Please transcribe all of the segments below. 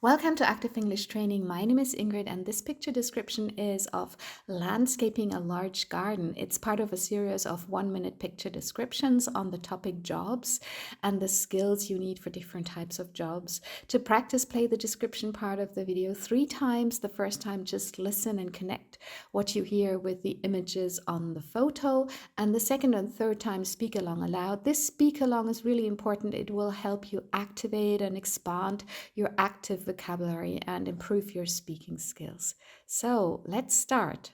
Welcome to Active English Training. My name is Ingrid, and this picture description is of landscaping a large garden. It's part of a series of 1-minute picture descriptions on the topic jobs and the skills you need for different types of jobs. To practice, play the description part of the video 3 times. The first time, just listen and connect what you hear with the images on the photo. And the second and third time, speak along aloud. This speak along is really important. It will help you activate and expand your active vocabulary and improve your speaking skills. So let's start.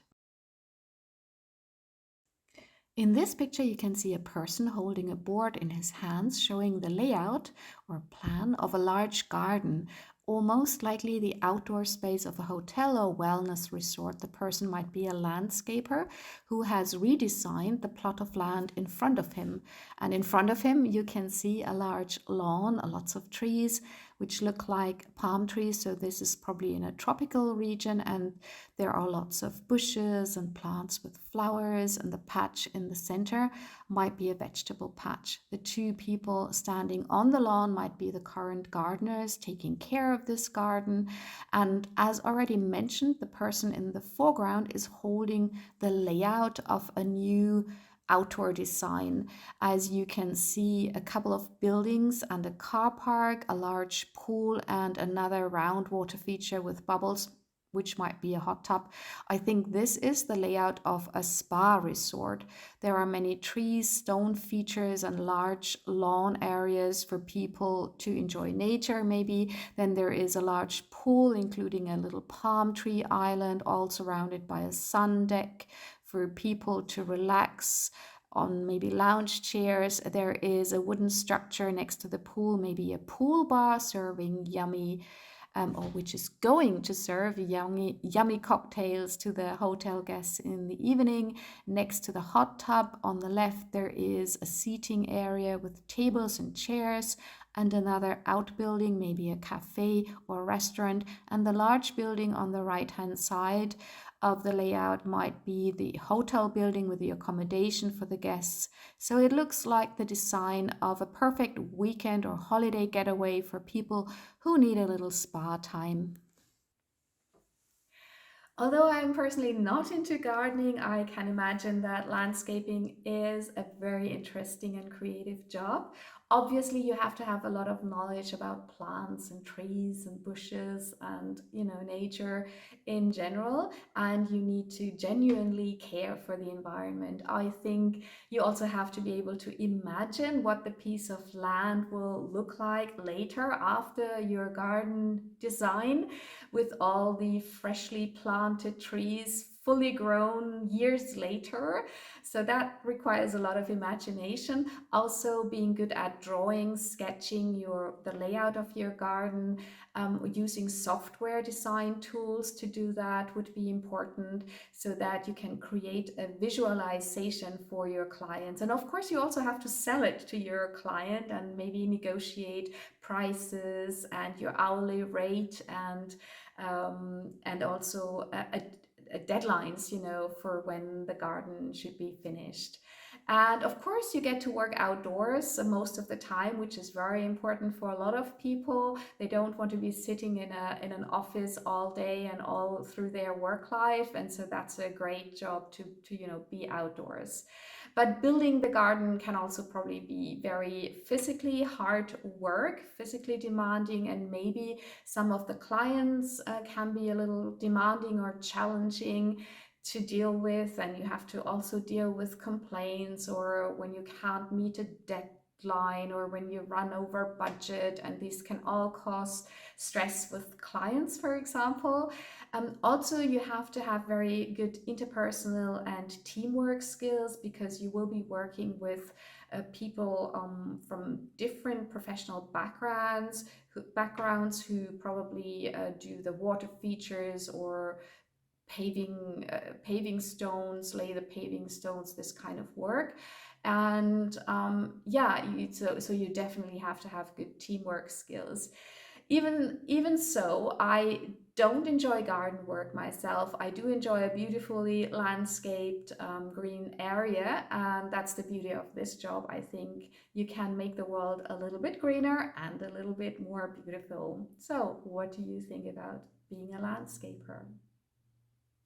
In this picture, you can see a person holding a board in his hands showing the layout or plan of a large garden, or most likely the outdoor space of a hotel or wellness resort. The person might be a landscaper who has redesigned the plot of land in front of him. And in front of him, you can see a large lawn, lots of trees, which look like palm trees. So this is probably in a tropical region, and there are lots of bushes and plants with flowers, and the patch in the center might be a vegetable patch. The two people standing on the lawn might be the current gardeners taking care of this garden. And as already mentioned, the person in the foreground is holding the layout of a new outdoor design. As you can see, a couple of buildings and a car park, a large pool, and another round water feature with bubbles, which might be a hot tub. I think this is the layout of a spa resort. There are many trees, stone features, and large lawn areas for people to enjoy nature, maybe. Then there is a large pool, including a little palm tree island, all surrounded by a sun deck for people to relax on maybe lounge chairs. There is a wooden structure next to the pool, maybe a pool bar serving yummy or which is going to serve yummy cocktails to the hotel guests in the evening. Next to the hot tub on the left, there is a seating area with tables and chairs, and another outbuilding, maybe a cafe or a restaurant. And the large building on the right-hand side of the layout might be the hotel building with the accommodation for the guests. So it looks like the design of a perfect weekend or holiday getaway for people who need a little spa time. Although I'm personally not into gardening, I can imagine that landscaping is a very interesting and creative job. Obviously, you have to have a lot of knowledge about plants and trees and bushes and, nature in general, and you need to genuinely care for the environment. I think you also have to be able to imagine what the piece of land will look like later after your garden design, with all the freshly planted trees fully grown years later. So that requires a lot of imagination. Also, being good at drawing, sketching the layout of your garden, using software design tools to do that would be important, so that you can create a visualization for your clients. And of course, you also have to sell it to your client and maybe negotiate prices and your hourly rate, and also deadlines, for when the garden should be finished. And of course, you get to work outdoors most of the time, which is very important for a lot of people. They don't want to be sitting in an office all day and all through their work life, and so that's a great job to be outdoors. But building the garden can also probably be very physically hard work, physically demanding, and maybe some of the clients can be a little demanding or challenging to deal with, and you have to also deal with complaints, or when you can't meet a deadline, or when you run over budget, and these can all cause stress with clients, for example. Also, you have to have very good interpersonal and teamwork skills, because you will be working with people from different professional backgrounds who probably do the water features, or paving stones, lay the paving stones, this kind of work. And yeah, so you definitely have to have good teamwork skills. Even so, I don't enjoy garden work myself. I do enjoy a beautifully landscaped green area, and that's the beauty of this job. I think you can make the world a little bit greener and a little bit more beautiful. So, what do you think about being a landscaper?